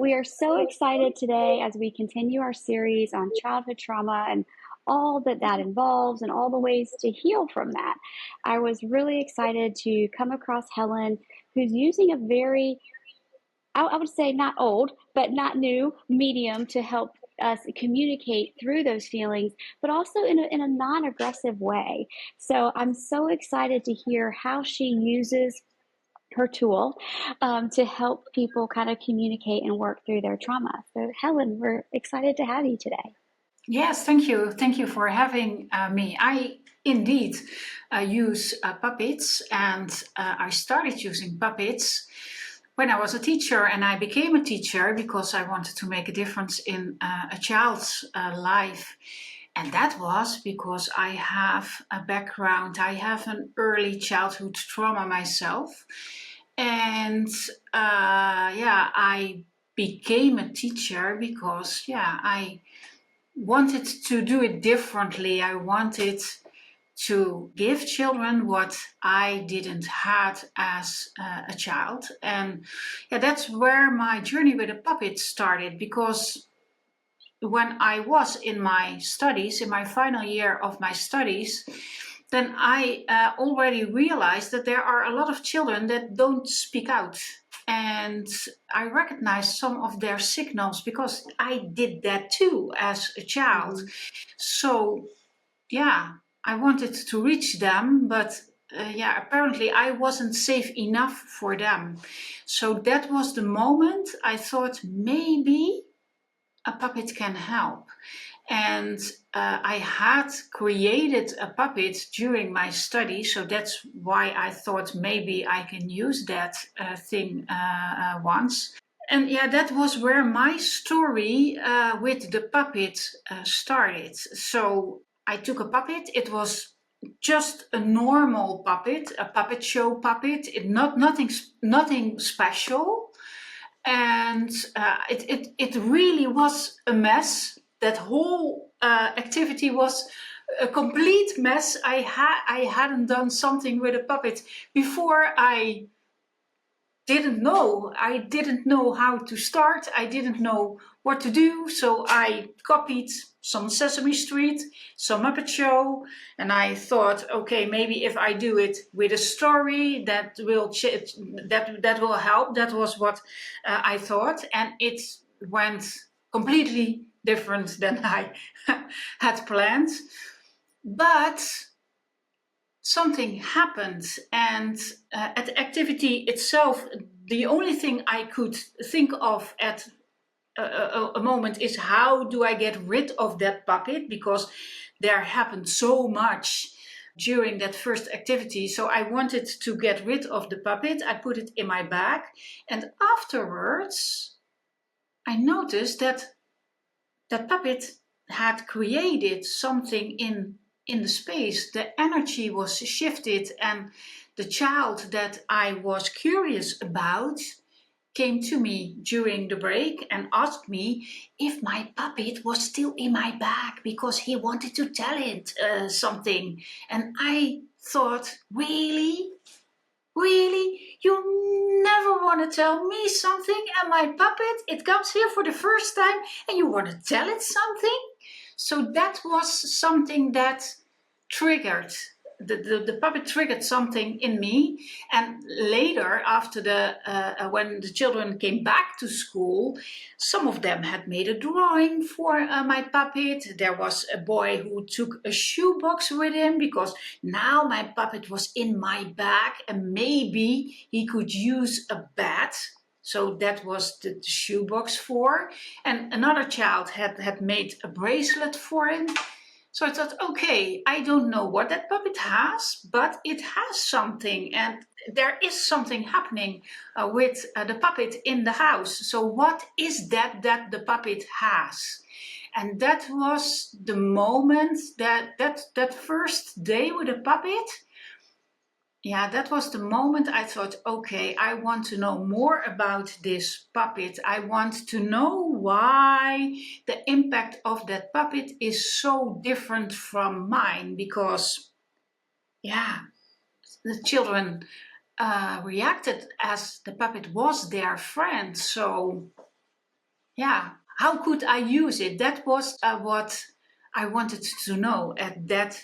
we are so excited today as we continue our series on childhood trauma and all that that involves and all the ways to heal from that. I was really excited to come across Helen, who's using a very, I would say not old, but not new medium to help us communicate through those feelings, but also in a non-aggressive way. So I'm so excited to hear how she uses her tool to help people kind of communicate and work through their trauma. So Helen, we're excited to have you today. Yes, thank you. Thank you for having me. I indeed use puppets, and I started using puppets when I was a teacher, and I became a teacher because I wanted to make a difference in a child's life. And that was because I have a background, I have an early childhood trauma myself. And I became a teacher because, I wanted to do it differently. I wanted to give children what I didn't have as a child. And that's where my journey with a puppet started, because when I was in my studies, in my final year of my studies, then I already realized that there are a lot of children that don't speak out. And I recognized some of their signals because I did that too as a child. So, I wanted to reach them, but apparently I wasn't safe enough for them. So that was the moment I thought maybe a puppet can help. And I had created a puppet during my study, so that's why I thought maybe I can use that thing once. And that was where my story with the puppet started. So I took a puppet. It was just a normal puppet, a puppet show puppet. Nothing special, and it really was a mess. That whole activity was a complete mess. I hadn't done something with a puppet before. I didn't know how to start. I didn't know what to do. So I copied some Sesame Street, some Muppet Show, and I thought, okay, maybe if I do it with a story, that will help. That was what I thought, and it went completely different than I had planned. But something happened, and at the activity itself, the only thing I could think of at a moment is, how do I get rid of that puppet, because there happened so much during that first activity. So I wanted to get rid of the puppet. I put it in my bag, and afterwards I noticed that that puppet had created something in the space. The energy was shifted, and the child that I was curious about came to me during the break and asked me if my puppet was still in my bag, because he wanted to tell it something. And I thought, really? Really? You never want to tell me something, and my puppet, it comes here for the first time, and you want to tell it something? So that was something that triggered, the puppet triggered something in me. And later, after when the children came back to school, some of them had made a drawing for my puppet. There was a boy who took a shoebox with him, because now my puppet was in my bag and maybe he could use a bat. So that was the shoebox for. And another child had made a bracelet for him. So I thought, okay, I don't know what that puppet has, but it has something, and there is something happening with the puppet in the house. So what is that the puppet has? And that was the moment, that first day with the puppet. Yeah, that was the moment I thought, okay, I want to know more about this puppet. I want to know why the impact of that puppet is so different from mine, because, the children reacted as the puppet was their friend. So yeah, how could I use it? That was what I wanted to know at that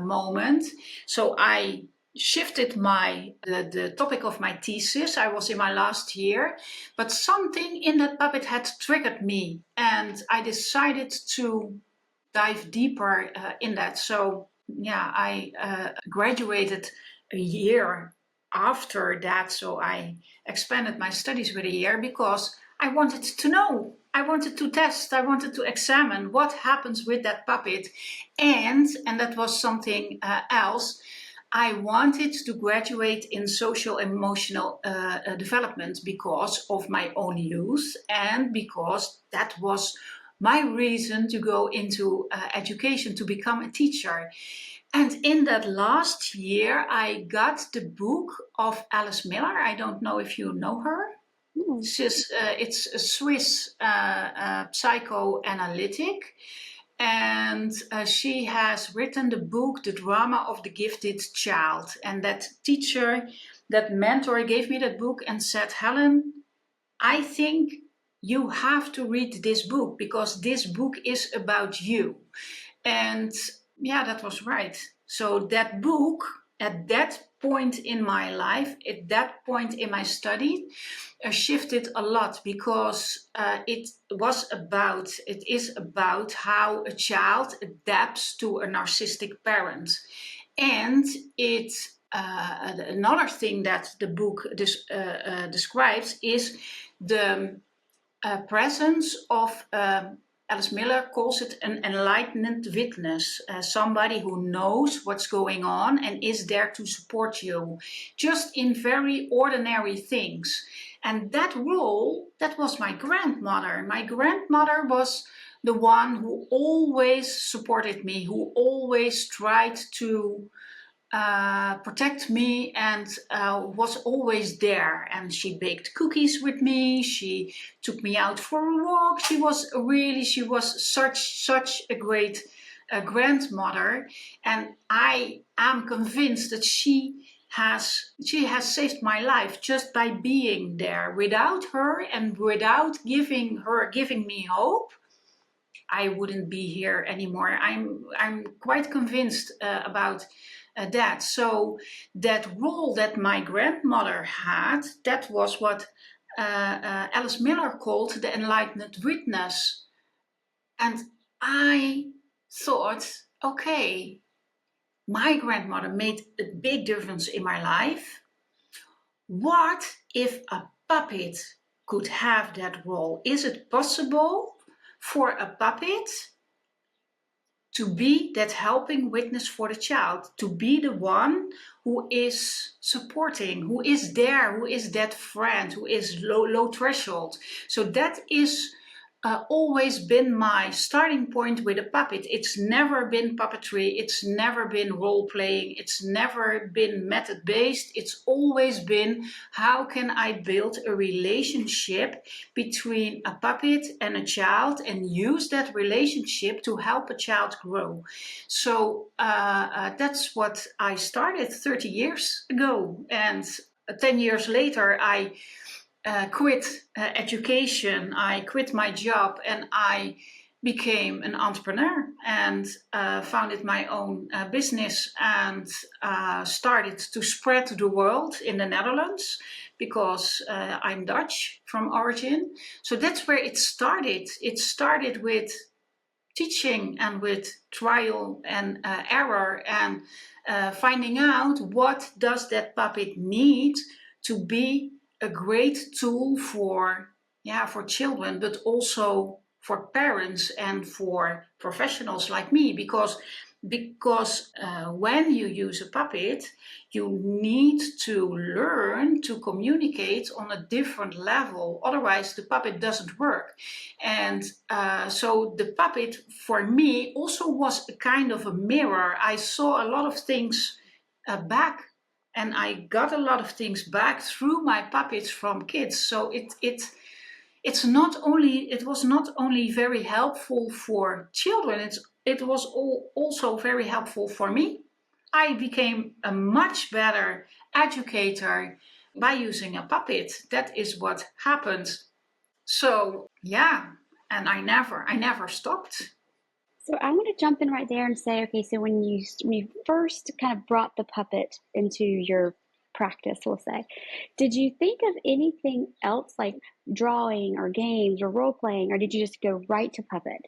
moment. So I shifted the topic of my thesis. I was in my last year, but something in that puppet had triggered me, and I decided to dive deeper in that. So yeah, I graduated a year after that. So I expanded my studies with a year because I wanted to know. I wanted to test. I wanted to examine what happens with that puppet, and that was something else. I wanted to graduate in social emotional development because of my own youth and because that was my reason to go into education, to become a teacher. And in that last year, I got the book of Alice Miller. I don't know if you know her. Mm. It's a Swiss psychoanalytic, and she has written the book The Drama of the Gifted Child. And that teacher, that mentor, gave me that book and said, Helen, I think you have to read this book because this book is about you. And yeah, that was right. So that book, at that point in my life, at that point in my study, shifted a lot because it is about how a child adapts to a narcissistic parent. And it another thing that the book describes is the presence of Alice Miller calls it an enlightened witness, somebody who knows what's going on and is there to support you, just in very ordinary things. And that role, that was my grandmother. My grandmother was the one who always supported me, who always tried to protect me and was always there. And she baked cookies with me. She took me out for a walk. She was such a great grandmother. And I am convinced that she has saved my life just by being there. Without her and without giving me hope, I wouldn't be here anymore. I'm quite convinced about that. So that role that my grandmother had, that was what Alice Miller called the enlightened witness. And I thought, okay, my grandmother made a big difference in my life. What if a puppet could have that role? Is it possible for a puppet to be that helping witness for the child, to be the one who is supporting, who is there, who is that friend, who is low threshold? So that is always been my starting point with a puppet. It's never been puppetry, it's never been role playing, it's never been method based. It's always been, how can I build a relationship between a puppet and a child and use that relationship to help a child grow? So that's what I started 30 years ago. And 10 years later, I quit education, I quit my job, and I became an entrepreneur and founded my own business and started to spread to the world in the Netherlands because I'm Dutch from origin. So that's where it started. It started with teaching and with trial and error and finding out what does that puppet need to be a great tool for children, but also for parents and for professionals like me, because when you use a puppet, you need to learn to communicate on a different level. Otherwise, the puppet doesn't work. And so the puppet for me also was a kind of a mirror. I saw a lot of things back, and I got a lot of things back through my puppets from kids. So it was not only very helpful for children, it was also very helpful for me. I became a much better educator by using a puppet. That is what happened. So yeah, and I never stopped. So I want to jump in right there and say, okay, so when you first kind of brought the puppet into your practice, we'll say, did you think of anything else like drawing or games or role playing, or did you just go right to puppet?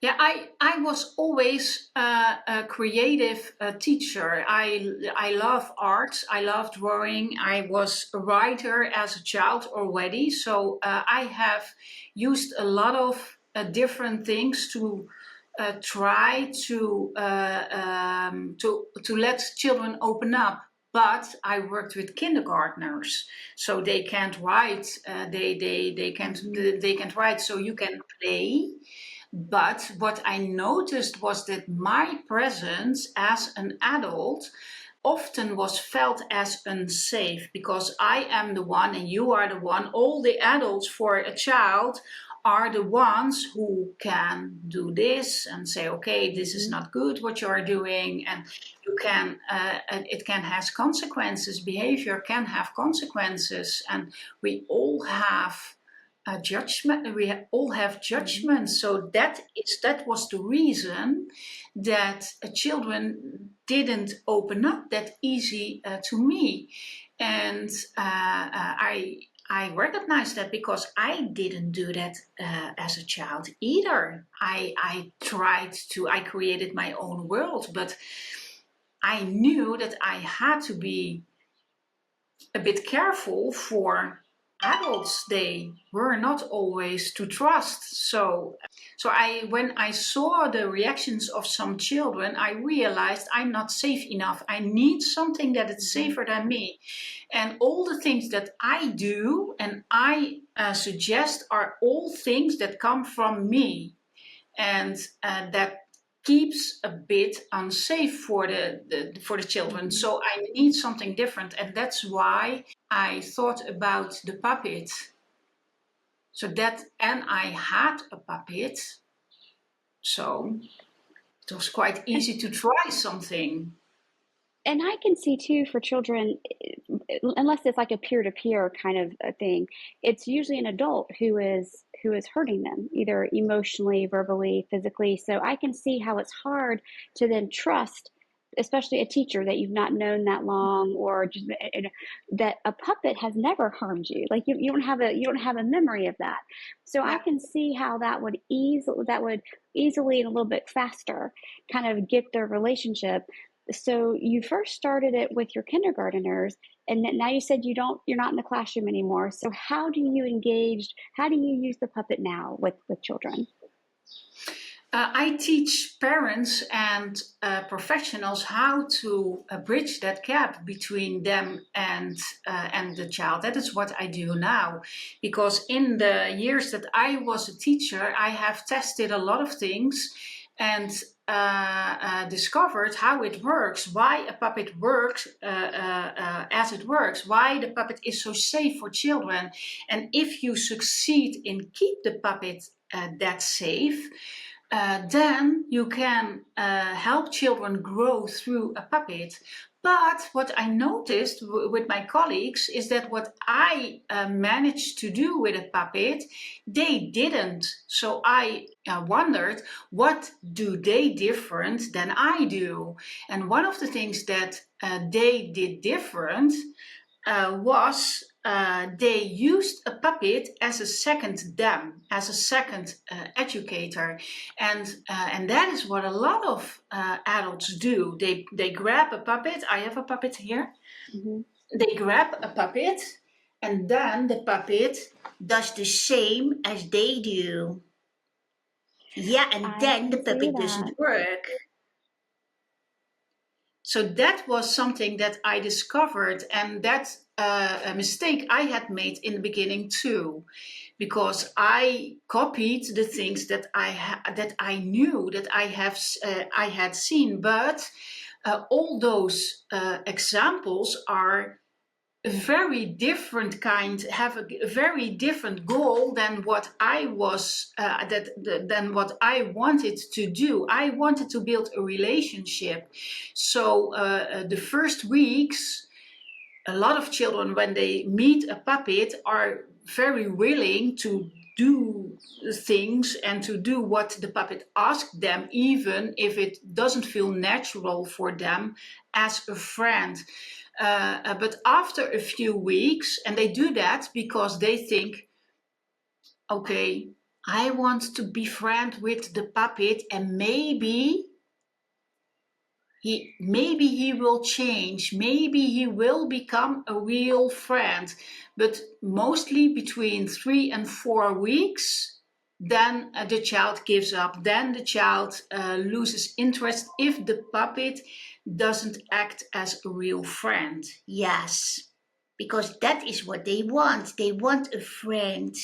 Yeah, I was always a creative teacher. I love art. I love drawing. I was a writer as a child already. So I have used a lot of different things to try to let children open up. But I worked with kindergartners, so they can't write. They can't write. So you can play, but what I noticed was that my presence as an adult often was felt as unsafe because I am the one and you are the one. All the adults for a child are the ones who can do this and say, okay, this is Mm-hmm. not good what you are doing, and you can, it can have consequences. Behavior can have consequences, and we all have a judgment. We all have Mm-hmm. judgment. So that was the reason that children didn't open up that easy to me, and I recognize that because I didn't do that as a child either. I created my own world, but I knew that I had to be a bit careful for adults. They were not always to trust. So when I saw the reactions of some children, I realized I'm not safe enough. I need something that is Mm-hmm. safer than me. And all the things that I do and I suggest are all things that come from me, and that keeps a bit unsafe for the children. Mm-hmm. So I need something different, and that's why I thought about the puppet. So that, and I had a puppet, so it was quite And easy to try something. and I can see too for children, unless it's like a peer-to-peer kind of a thing, it's usually an adult who is hurting them, either emotionally, verbally, physically. So I can see how it's hard to then trust, especially a teacher that you've not known that long, or just that a puppet has never harmed you. Like you don't have a memory of that. So I Yeah. can see how that would easily and a little bit faster kind of get their relationship. So you first started it with your kindergarteners, and now you said you're not in the classroom anymore. So how do you use the puppet now with children? I teach parents and professionals how to bridge that gap between them and the child. That is what I do now, because in the years that I was a teacher, I have tested a lot of things and discovered how it works, why a puppet works as it works, why the puppet is so safe for children, and if you succeed in keep the puppet that safe, then you can help children grow through a puppet. But what I noticed with my colleagues is that what I managed to do with a puppet, they didn't. So I wondered, what do they different than I do? And one of the things that they did different was they used a puppet as a second them, as a second educator, and that is what a lot of adults do. They grab a puppet. I have a puppet here. Hmm. They grab a puppet, and then the puppet does the same as they do. Yeah, and I then the can see puppet that. doesn't work. So that was something that I discovered, and that's a mistake I had made in the beginning too, because I copied the things that that I knew that I had seen, but all those examples are a very different kind, have a very different goal than what I was than what I wanted to do. I wanted to build a relationship. So the first weeks, a lot of children, when they meet a puppet, are very willing to do things and to do what the puppet asked them, even if it doesn't feel natural for them as a friend. But after a few weeks, and they do that because they think, okay, I want to be friend with the puppet, and maybe he will change, maybe he will become a real friend. But mostly between 3 and 4 weeks, then the child gives up, then the child loses interest if the puppet doesn't act as a real friend. Yes, because that is what they want. They want a friend.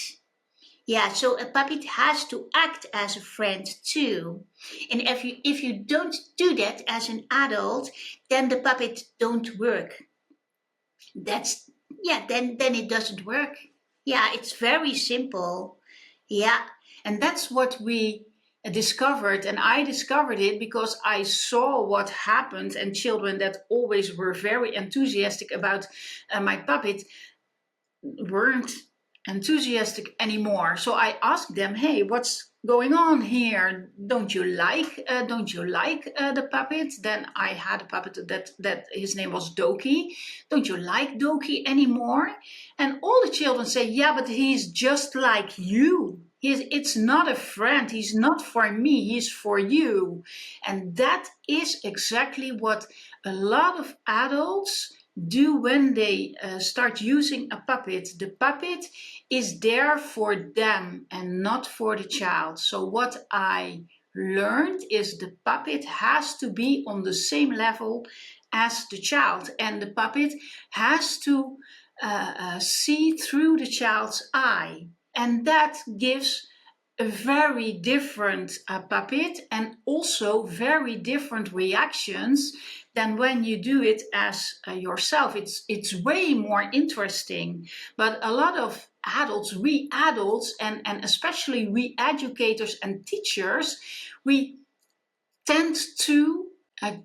Yeah, so a puppet has to act as a friend too. And if you don't do that as an adult, then the puppet don't work. That's yeah, then it doesn't work. Yeah, it's very simple. Yeah. And that's what we discovered. And I discovered it because I saw what happened, and children that always were very enthusiastic about my puppet weren't enthusiastic anymore. So I asked them, "Hey, what's going on here? Don't you like the puppet?" Then I had a puppet that his name was Doki. "Don't you like Doki anymore?" And all the children say, "Yeah, but he's just like you. It's not a friend. He's not for me. He's for you." And that is exactly what a lot of adults do when they start using a puppet. The puppet is there for them and not for the child. So what I learned is the puppet has to be on the same level as the child, and the puppet has to see through the child's eye, and that gives a very different puppet, and also very different reactions than when you do it as yourself. It's way more interesting. But a lot of adults, we adults, and especially we educators and teachers, we tend to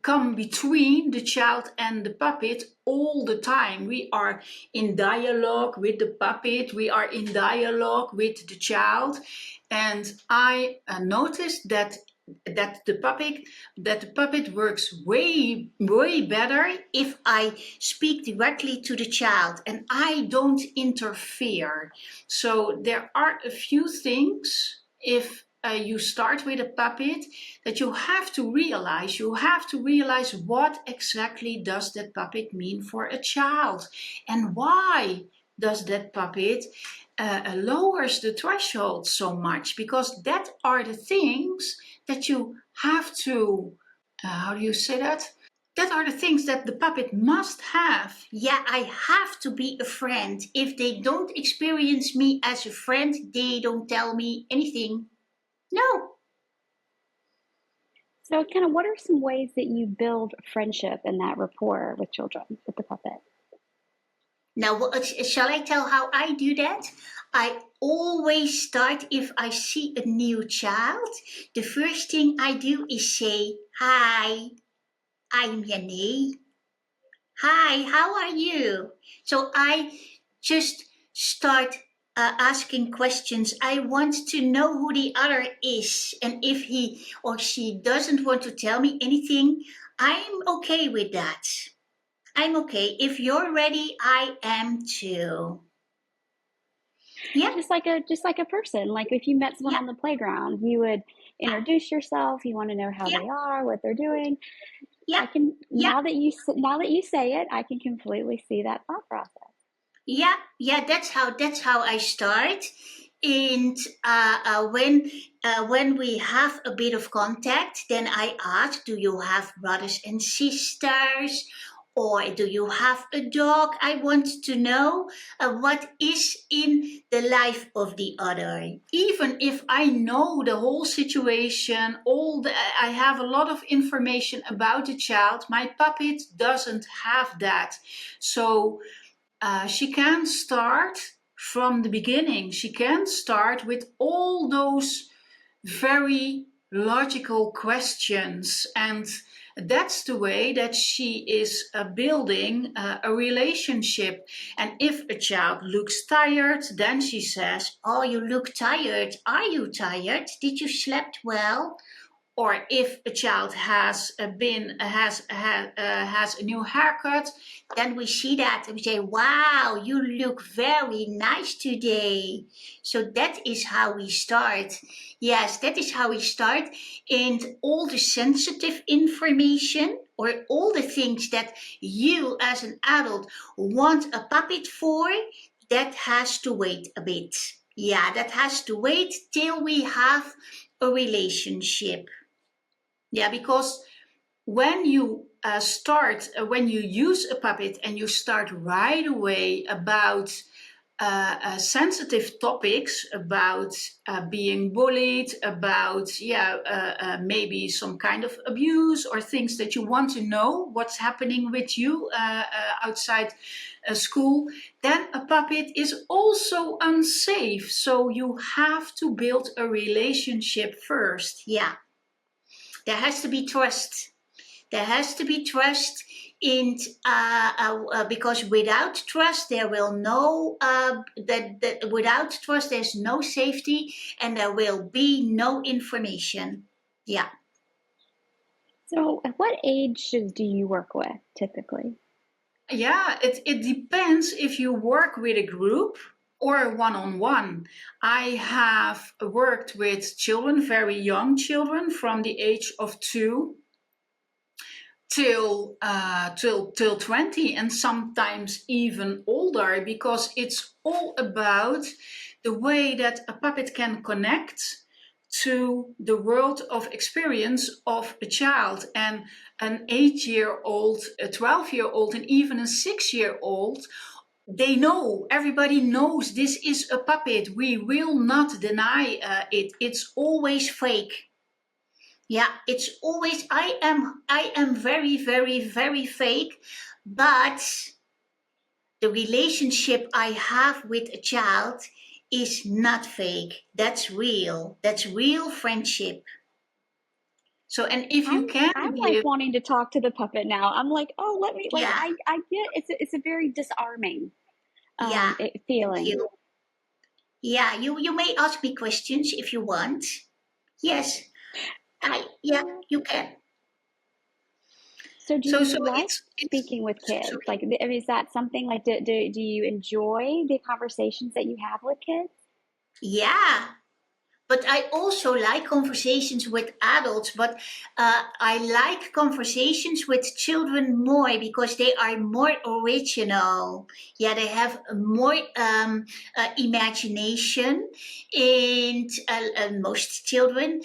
come between the child and the puppet all the time. We are in dialogue with the puppet, we are in dialogue with the child, and I noticed that the puppet works way better If I speak directly to the child and I don't interfere. So there are a few things, if you start with a puppet, that you have to realize. You have to realize what exactly does that puppet mean for a child, and why does that puppet lowers the threshold so much, because that are the things that you have to, how do you say that? That are the things that the puppet must have. Yeah, I have to be a friend. If they don't experience me as a friend, they don't tell me anything. No. So, kind of, what are some ways that you build friendship and that rapport with children with the puppet? Now, shall I tell how I do that? I always start if I see a new child. The first thing I do is say, "Hi, I'm Yane. Hi, how are you?" So I just start asking questions. I want to know who the other is. And if he or she doesn't want to tell me anything, I'm okay with that. I'm okay. If you're ready, I am too. Yeah, Just like a person. Like if you met someone yeah, on the playground, you would yeah, introduce yourself. You want to know how yeah, they are, what they're doing. yeah, I can yeah. now that you say it, I can completely see that thought process. Yeah, that's how I start. And when we have a bit of contact, then I ask, "Do you have brothers and sisters, or do you have a dog?" I want to know what is in the life of the other. Even if I know the whole situation, I have a lot of information about the child, my puppet doesn't have that. So she can start from the beginning. She can start with all those very logical questions, and That's the way that she is building a relationship. And if a child looks tired, then she says, Oh, you look tired. Are you tired? Did you slept well? or if a child has has a new haircut, Then we see that and we say, wow, you look very nice today. So that is how we start. Yes, that is how we start. And all the sensitive information or all the things that you as an adult want a puppet for, that has to wait a bit. Yeah, that has to wait till we have a relationship. yeah, because when you when you use a puppet and you start right away about sensitive topics, about being bullied, about maybe some kind of abuse or things that you want to know what's happening with you outside school, then a puppet is also unsafe. So you have to build a relationship first. Yeah, there has to be trust. There has to be trust in because without trust there will no that without trust there's no safety and there will be no information. Yeah. So, at what ages do you work with typically? Yeah, it depends if you work with a group or one-on-one. I have worked with children, very young children, from the age of 2 till 20, and sometimes even older, because it's all about the way that a puppet can connect to the world of experience of a child. And an 8-year-old, a 12-year-old, and even a 6-year-old, they know, everybody knows this is a puppet. We will not deny it. It's always fake. Yeah, it's always I am very very very fake, but the relationship I have with a child is not fake. That's real. That's real friendship. So, and if I'm you can I'm like give, wanting to talk to the puppet now. I'm like, oh, let me like Yeah, I get it's a very disarming yeah. Thank feeling. you. Yeah, you may ask me questions if you want. Yes, I yeah, Yeah. you can. So do so you like it's speaking with kids? sorry. Like, I mean, is that something like do you enjoy the conversations that you have with kids? Yeah, but I also like conversations with adults, but I like conversations with children more because they are more original. Yeah, they have more imagination, and most children,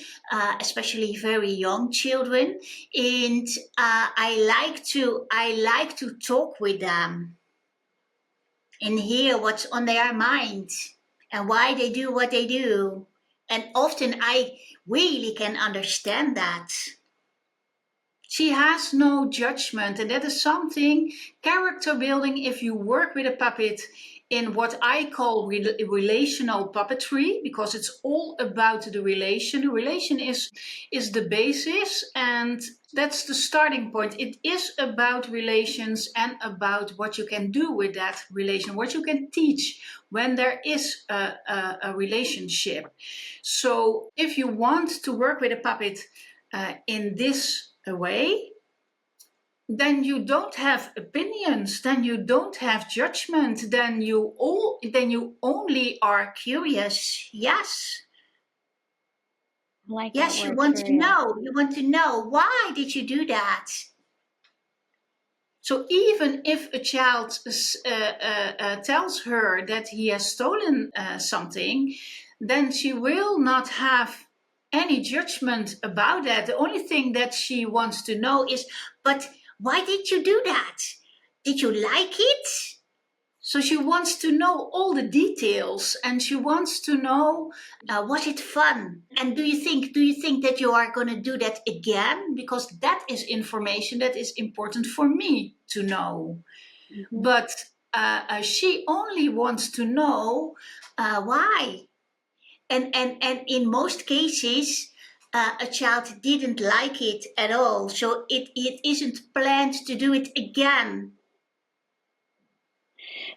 especially very young children, and I like to talk with them and hear what's on their minds and why they do what they do. And often I really can understand that. She has no judgment, and that is something character building. If you work with a puppet in what I call relational puppetry, because it's all about the relation. The relation is the basis, and that's the starting point. It is about relations and about what you can do with that relation, what you can teach when there is a relationship. So, if you want to work with a puppet in this way, then you don't have opinions, then you don't have judgment, then you only are curious. Yes. I like that Yes, you word, want to curious. know. You want to know why did you do that? So even if a child tells her that he has stolen something, then she will not have any judgment about that. The only thing that she wants to know is, But why did you do that? Did you like it? so she wants to know all the details, and she wants to know, Was it fun? And do you think that you are going to do that again? because that is information that is important for me to know. Hmm. But she only wants to know Why? And in most cases, a child didn't like it at all, so it isn't planned to do it again.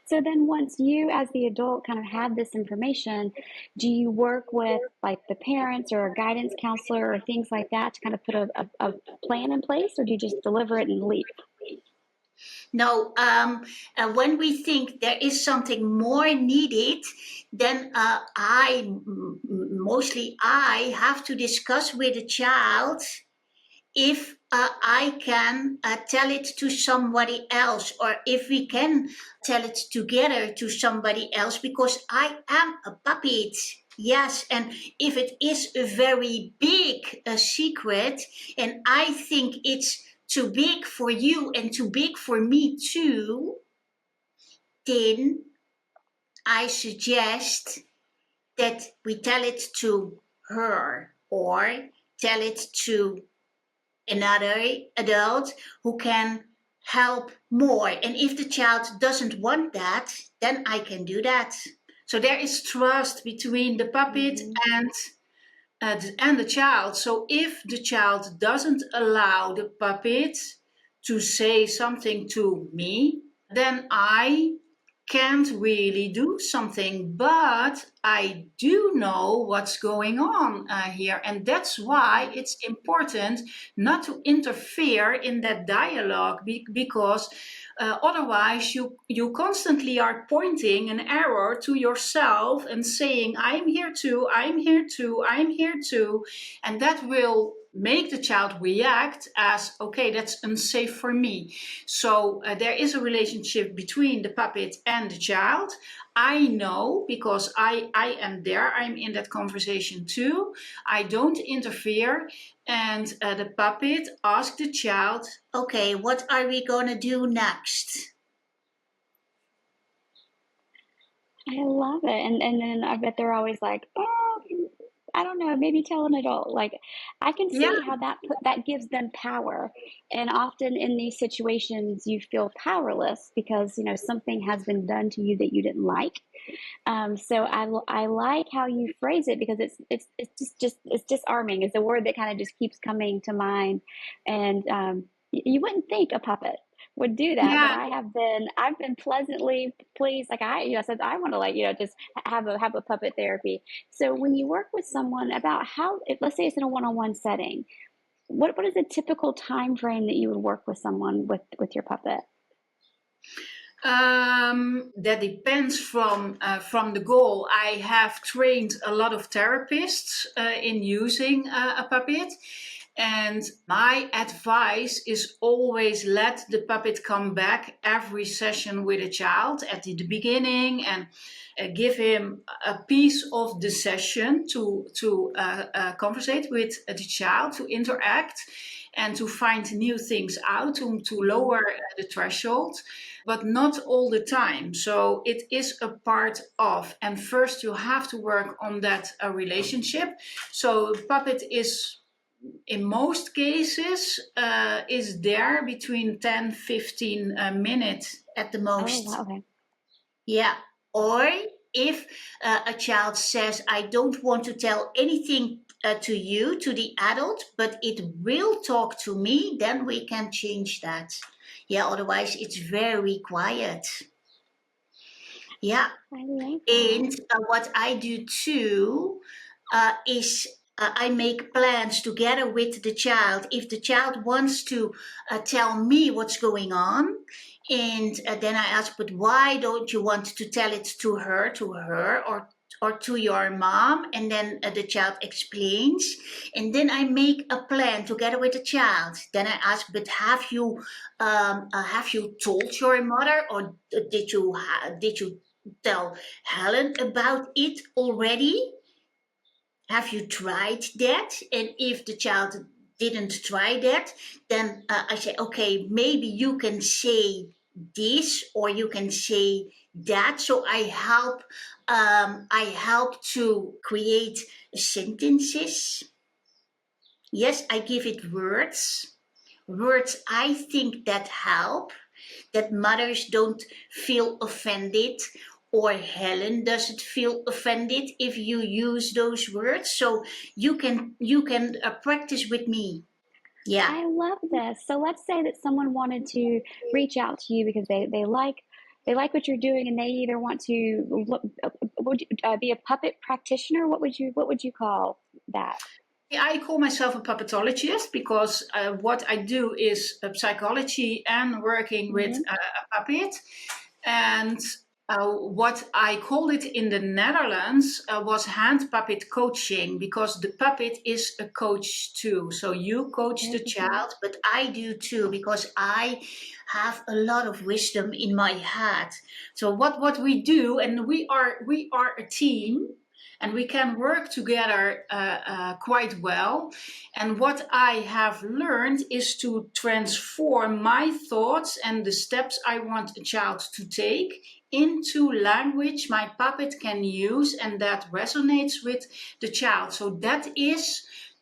So then once you as the adult kind of have this information, do you work with like the parents or a guidance counselor or things like that to kind of put a plan in place, or do you just deliver it and leave? No, when we think there is something more needed, then mostly I have to discuss with the child if I can tell it to somebody else, or if we can tell it together to somebody else, because I am a puppet. Yes, and if it is a very big secret, and I think it's too big for you and too big for me too, then I suggest that we tell it to her or tell it to another adult who can help more. And if the child doesn't want that, then I can do that. So there is trust between the puppet Mm-hmm. and the child. So if the child doesn't allow the puppet to say something to me, then I can't really do something, but I do know what's going on here. And that's why it's important not to interfere in that dialogue because otherwise you constantly are pointing an arrow to yourself and saying, I'm here too, I'm here too, I'm here too. And that will make the child react as, okay, that's unsafe for me. So there is a relationship between the puppet and the child. I know because I am there, I'm in that conversation too. I don't interfere. And the puppet asks the child, okay, what are we going to do next? I love it. And then I bet they're always like, oh, I don't know, maybe tell an adult. Like I can Yeah, see how that gives them power. And often in these situations you feel powerless because, you know, something has been done to you that you didn't like. So I like how you phrase it because it's just it's disarming. It's a word that kind of just keeps coming to mind, and you wouldn't think a puppet would do that, but yeah. I've been pleasantly pleased. Like I said I want to like just have a puppet therapy. So when you work with someone about how, if, let's say it's in a one-on-one setting, what is a typical time frame that you would work with someone with your puppet? That depends from the goal. I have trained a lot of therapists in using a puppet, and my advice is always let the puppet come back every session with a child at the beginning and give him a piece of the session to conversate with the child, to interact, and to find new things out to lower the threshold, but not all the time. So it is a part of, and first you have to work on that relationship. So puppet is in most cases is there between 10-15 minutes at the Oh most. wow, okay. Yeah. Or if a child says, I don't want to tell anything to you, to the adult, but it will talk to me, then we can change that. Yeah, otherwise it's very quiet. Yeah. I like that. And what I do too is I make plans together with the child. If the child wants to tell me what's going on, and then I ask, but why don't you want to tell it to her, or to your mom? And then the child explains, and then I make a plan together with the child. Then I ask, but have you told your mother, or did you tell Helen about it already? Have you tried that? And if the child didn't try that, then I say, okay, maybe you can say this or you can say that. So I help to create sentences. Yes, I give it words. Words I think that help, that mothers don't feel offended or Helen doesn't feel offended if you use those words. So you can practice with me. Yeah. I love this. So let's say that someone wanted to reach out to you because they like what you're doing, and they either want to be a puppet practitioner. What would you call that? I call myself a puppetologist because what I do is psychology and working with Hmm. a puppet. And what I called it in the Netherlands was hand puppet coaching, because the puppet is a coach too. So you coach the Good to hear. child. But I do too, because I have a lot of wisdom in my head. So what we do, and we are a team, and we can work together quite well. And what I have learned is to transform my thoughts and the steps I want a child to take into language my puppet can use and that resonates with the child. So that is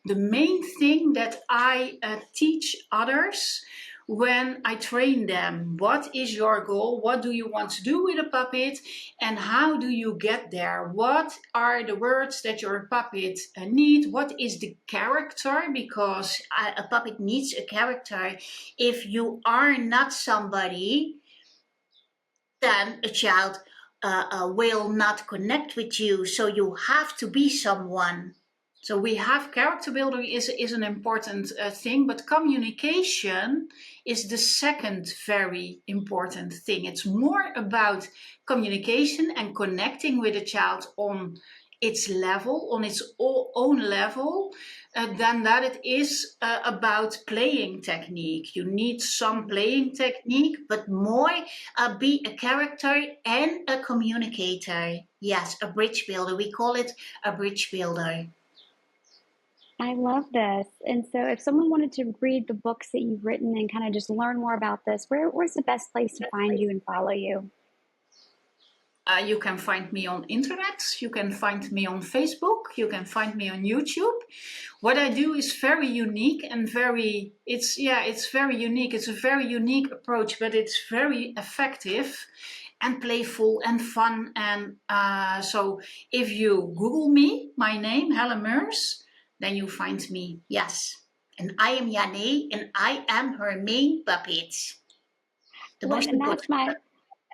the main thing that I teach others when I train them. What is your goal? What do you want to do with a puppet? And how do you get there? What are the words that your puppet need? What is the character? Because A puppet needs a character. If you are not somebody, then a child will not connect with you. So you have to be someone. so we have character building is an important thing, but communication is the second very important thing. It's more about communication and connecting with a child on its level, on its own level, than that it is about playing technique. You need some playing technique, But more be a character and a communicator. Yes, a bridge builder. We call it a bridge builder. I love this. And so, if someone wanted to read the books that you've written and kind of just learn more about this, where's the best place to find you and follow you? You can find me on internet. You can find me on Facebook. You can find me on YouTube. What I do is very unique and it's very unique. It's a very unique approach, but it's very effective and playful and fun. And so if you Google me, my name, Helen Meurs, then you find me. Yes. And I am Yane, and I am her main puppet. The Well, most and that's important.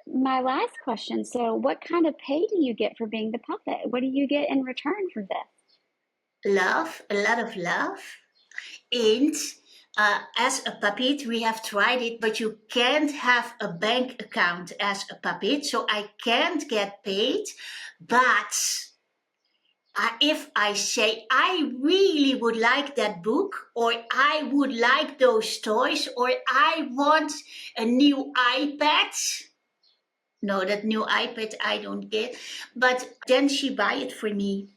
my last question. So, what kind of pay do you get for being the puppet? What do you get in return for this? Love, a lot of love. And as a puppet, we have tried it, but you can't have a bank account as a puppet, so I can't get paid. But if I say I really would like that book, or I would like those toys, or I want a new iPad. No, that new iPad I don't get, but then she buy it for me.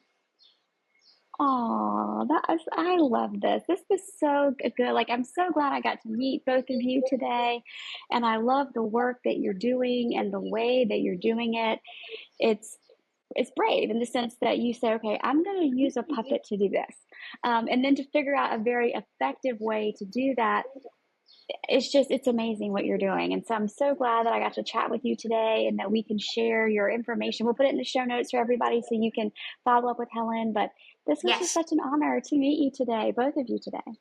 Oh, I love this. This was so good. Like, I'm so glad I got to meet both of you today. And I love the work that you're doing and the way that you're doing it. It's it's brave in the sense that you say, okay, I'm going to use a puppet to do this. And then to figure out a very effective way to do that, it's amazing what you're doing. And so I'm so glad that I got to chat with you today and that we can share your information. We'll put it in the show notes for everybody so you can follow up with Helen. But this was just Yes. such an honor to meet you today, both of you today.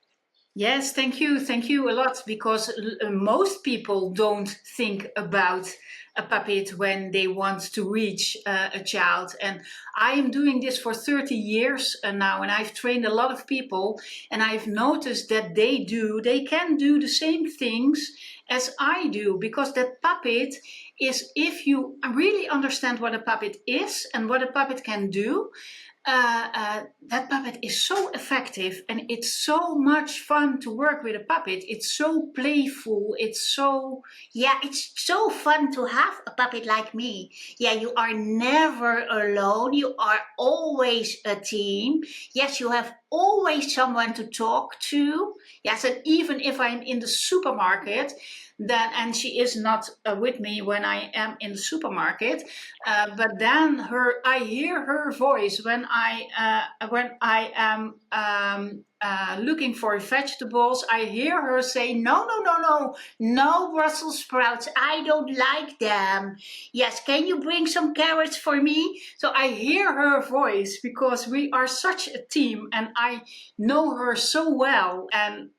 Yes, thank you a lot, because most people don't think about a puppet when they want to reach a child. And I am doing this for 30 years now, and I've trained a lot of people, and I've noticed that they can do the same things as I do, because that puppet is, if you really understand what a puppet is and what a puppet can do, that puppet is so effective, and it's so much fun to work with a puppet. It's so playful. It's so, Yeah, it's so fun to have a puppet like me. Yeah, you are never alone. You are always a team. Yes, you have always someone to talk to. Yes, and even if I'm in the supermarket, then, and she is not with me when I am in the supermarket, but then I hear her voice when I am looking for vegetables. I hear her say, "No, no, no, no, no Brussels sprouts. I don't like them. Yes, can you bring some carrots for me?" So I hear her voice because we are such a team, and I know her so well. And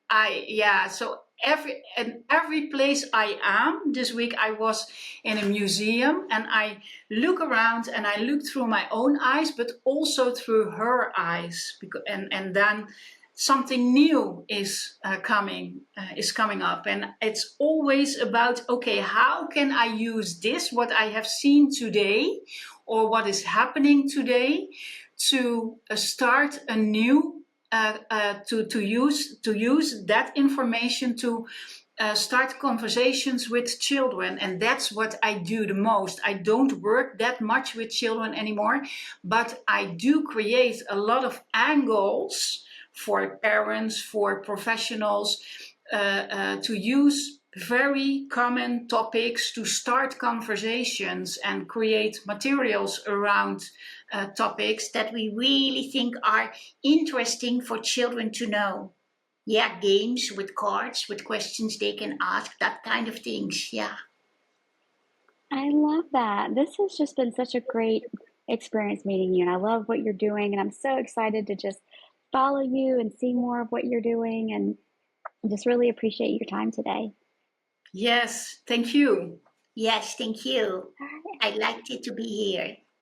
so every place I am this week, I was in a museum, and I look around and I look through my own eyes, but also through her eyes, because and then something new is coming up, and it's always about, okay, how can I use this, what I have seen today or what is happening today, to start a new to use that information to start conversations with children. And that's what I do the most. I don't work that much with children anymore, but I do create a lot of angles for parents, for professionals, to use very common topics to start conversations and create materials around topics that we really think are interesting for children to know. Yeah, games with cards, with questions they can ask, that kind of things. Yeah. I love that. This has just been such a great experience meeting you, and I love what you're doing, and I'm so excited to just follow you and see more of what you're doing, and just really appreciate your time today. Yes, thank you. Yes, thank you. All right. I liked it to be here.